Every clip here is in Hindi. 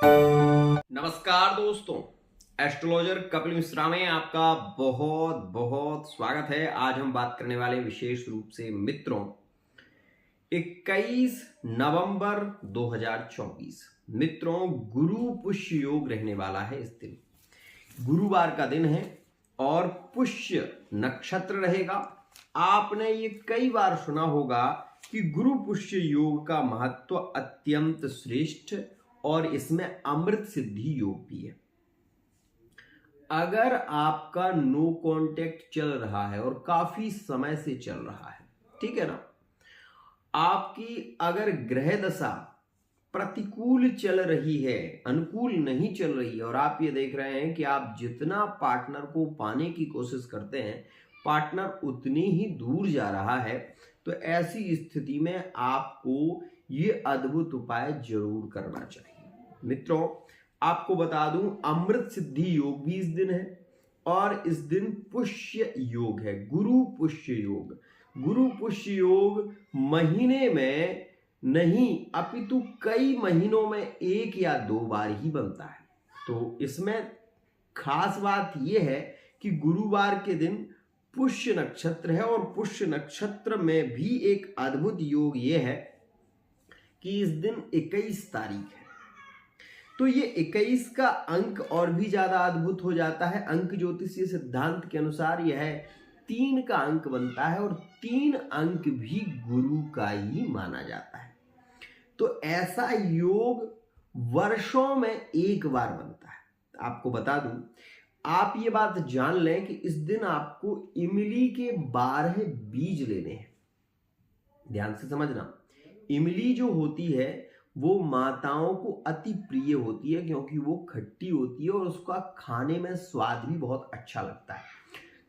नमस्कार दोस्तों, एस्ट्रोलॉजर कपिल मिश्रा में आपका बहुत बहुत स्वागत है। आज हम बात करने वाले विशेष रूप से मित्रों 21 नवंबर 2024 मित्रों गुरु पुष्य योग रहने वाला है। इस दिन गुरुवार का दिन है और पुष्य नक्षत्र रहेगा। आपने ये कई बार सुना होगा कि गुरु पुष्य योग का महत्व अत्यंत श्रेष्ठ और इसमें अमृत सिद्धि योग भी है। अगर आपका नो कांटेक्ट चल रहा है और काफी समय से चल रहा है, ठीक है ना, आपकी अगर ग्रह दशा प्रतिकूल चल रही है, अनुकूल नहीं चल रही है और आप ये देख रहे हैं कि आप जितना पार्टनर को पाने की कोशिश करते हैं पार्टनर उतनी ही दूर जा रहा है, तो ऐसी स्थिति में आपको ये अद्भुत उपाय जरूर करना चाहिए। मित्रों आपको बता दूं अमृत सिद्धि योग भी इस दिन है और इस दिन पुष्य योग है, गुरु पुष्य योग। गुरु पुष्य योग महीने में नहीं अपितु कई महीनों में एक या दो बार ही बनता है। तो इसमें खास बात यह है कि गुरुवार के दिन पुष्य नक्षत्र है और पुष्य नक्षत्र में भी एक अद्भुत योग यह है कि इस दिन 21 तारीख है। तो ये 21 का अंक और भी ज्यादा अद्भुत हो जाता है। अंक ज्योतिषीय सिद्धांत के अनुसार यह 3 का अंक बनता है और 3 अंक भी गुरु का ही माना जाता है। तो ऐसा योग वर्षों में एक बार बनता है। आपको बता दूं, आप ये बात जान लें कि इस दिन आपको इमली के 12 बीज लेने हैं। ध्यान से समझना, इमली जो होती है वो माताओं को अति प्रिय होती है क्योंकि वो खट्टी होती है और उसका खाने में स्वाद भी बहुत अच्छा लगता है।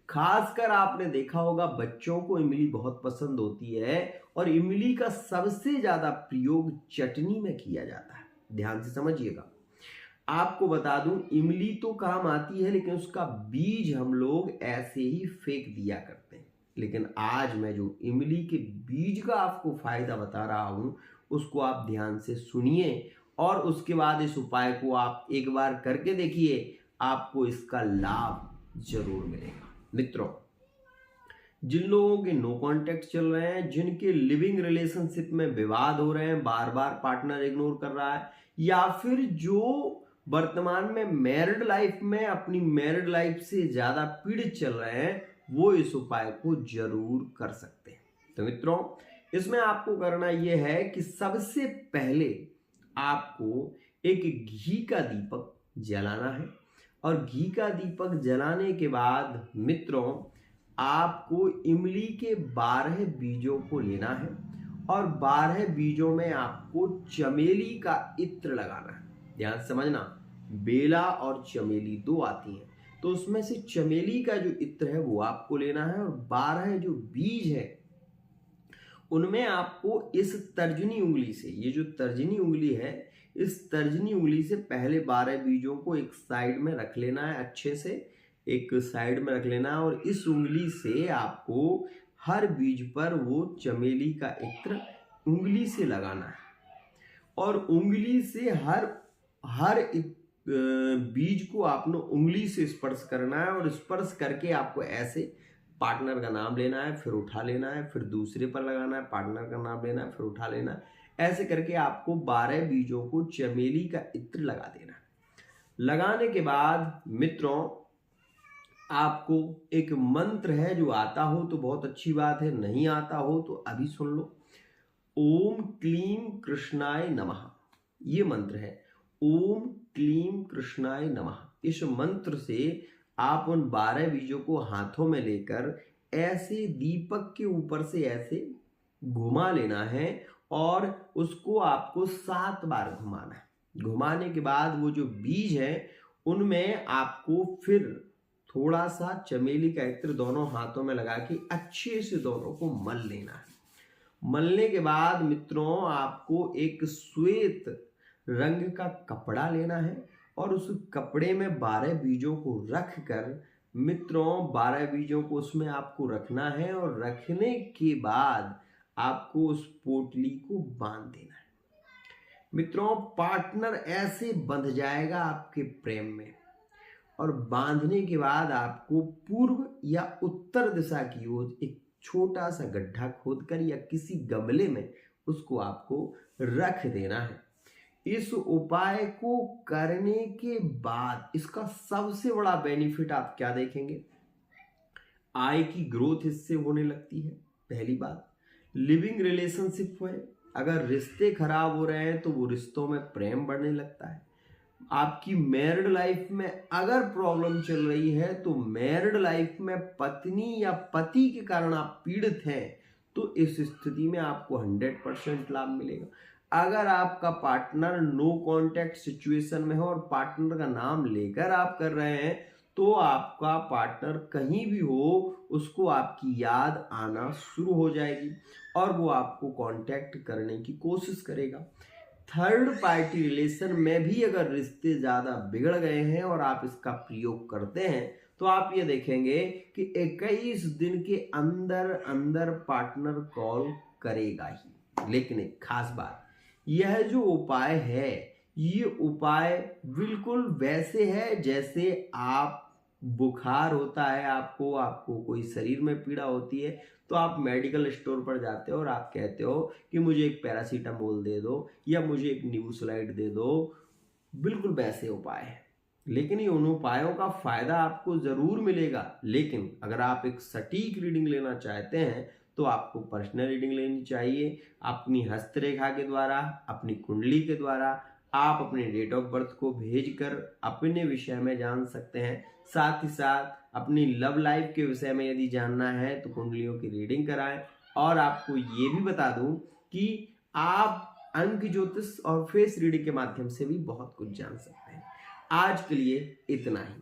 खासकर आपने देखा होगा बच्चों को इमली बहुत पसंद होती है और इमली का सबसे ज्यादा प्रयोग चटनी में किया जाता है। ध्यान से समझिएगा। आपको बता दूं इमली तो काम आती है लेकिन उसका बीज हम लोग ऐसे ही फेंक दिया करते हैं। लेकिन आज मैं जो इमली के बीज का आपको फायदा बता रहा हूं उसको आप ध्यान से सुनिए और उसके बाद इस उपाय को आप एक बार करके देखिए, आपको इसका लाभ जरूर मिलेगा। मित्रों जिन लोगों के नो कांटेक्ट चल रहे हैं, जिनके लिविंग रिलेशनशिप में विवाद हो रहे हैं, बार बार पार्टनर इग्नोर कर रहा है, या फिर जो वर्तमान में मैरिड लाइफ में अपनी मैरिड लाइफ से ज्यादा पीड़ित चल रहे हैं, वो इस उपाय को जरूर कर सकते हैं। तो मित्रों इसमें आपको करना यह है कि सबसे पहले आपको एक घी का दीपक जलाना है और घी का दीपक जलाने के बाद मित्रों आपको इमली के 12 बीजों को लेना है और 12 बीजों में आपको चमेली का इत्र लगाना है। ध्यान समझना, बेला और चमेली 2 आती हैं, तो उसमें से चमेली का जो इत्र है वो आपको लेना है और 12 जो बीज है उनमें आपको इस तर्जनी उंगली से, ये जो तर्जनी उंगली है, इस तर्जनी उंगली से पहले 12 बीजों को एक साइड में रख लेना है, अच्छे से एक साइड में रख लेना है और इस उंगली से आपको हर बीज पर वो चमेली का इत्र उंगली से लगाना है और उंगली से हर बीज को आपने उंगली से स्पर्श करना है और स्पर्श करके आपको ऐसे पार्टनर का नाम लेना है, फिर उठा लेना है, फिर दूसरे पर लगाना है, पार्टनर का नाम लेना है, फिर उठा लेना है। ऐसे करके आपको 12 बीजों को चमेली का इत्र लगा देना है। लगाने के बाद मित्रों आपको एक मंत्र है, जो आता हो तो बहुत अच्छी बात है, नहीं आता हो तो अभी सुन लो। ओम क्लीम कृष्णाय नमः, ये मंत्र है। ओम क्लीम कृष्णाय नमः। इस मंत्र से आप उन 12 बीजों को हाथों में लेकर ऐसे दीपक के ऊपर से ऐसे घुमा लेना है और उसको आपको 7 बार घुमाना है। घुमाने के बाद वो जो बीज है उनमें आपको फिर थोड़ा सा चमेली का इत्र दोनों हाथों में लगा के अच्छे से दोनों को मल लेना है। मलने के बाद मित्रों आपको एक श्वेत रंग का कपड़ा लेना है और उस कपड़े में 12 बीजों को रख कर मित्रों 12 बीजों को उसमें आपको रखना है और रखने के बाद आपको उस पोटली को बांध देना है। मित्रों, पार्टनर ऐसे बंध जाएगा आपके प्रेम में, और बांधने के बाद आपको पूर्व या उत्तर दिशा की ओर एक छोटा सा गड्ढा खोदकर या किसी गमले में उसको आपको रख देना है। इस उपाय को करने के बाद इसका सबसे बड़ा बेनिफिट आप क्या देखेंगे? आय की ग्रोथ इससे होने लगती है। पहली बात, लिविंग रिलेशनशिप है, अगर रिश्ते खराब हो रहे हैं तो वो रिश्तों में प्रेम बढ़ने लगता है। आपकी मैरिड लाइफ में अगर प्रॉब्लम चल रही है तो मैरिड लाइफ में पत्नी या पति के कारण आप पीड़ित हैं तो इस स्थिति में आपको 100% लाभ मिलेगा। अगर आपका पार्टनर नो कांटेक्ट सिचुएशन में हो और पार्टनर का नाम लेकर आप कर रहे हैं तो आपका पार्टनर कहीं भी हो उसको आपकी याद आना शुरू हो जाएगी और वो आपको कांटेक्ट करने की कोशिश करेगा। थर्ड पार्टी रिलेशन में भी अगर रिश्ते ज़्यादा बिगड़ गए हैं और आप इसका प्रयोग करते हैं तो आप ये देखेंगे कि 21 दिन के अंदर अंदर पार्टनर कॉल करेगा ही। लेकिन एक खास बात, यह जो उपाय है ये उपाय बिल्कुल वैसे है जैसे आप बुखार होता है, आपको कोई शरीर में पीड़ा होती है तो आप मेडिकल स्टोर पर जाते हो और आप कहते हो कि मुझे एक पैरासीटामोल दे दो या मुझे एक न्यूरोसाइड दे दो। बिल्कुल वैसे उपाय है, लेकिन ये उन उपायों का फायदा आपको जरूर मिलेगा। लेकिन अगर आप एक सटीक रीडिंग लेना चाहते हैं तो आपको पर्सनल रीडिंग लेनी चाहिए। अपनी हस्तरेखा के द्वारा, अपनी कुंडली के द्वारा आप अपने डेट ऑफ बर्थ को भेजकर अपने विषय में जान सकते हैं। साथ ही साथ अपनी लव लाइफ के विषय में यदि जानना है तो कुंडलियों की रीडिंग कराएं। और आपको ये भी बता दूं कि आप अंक ज्योतिष और फेस रीडिंग के माध्यम से भी बहुत कुछ जान सकते हैं। आज के लिए इतना ही।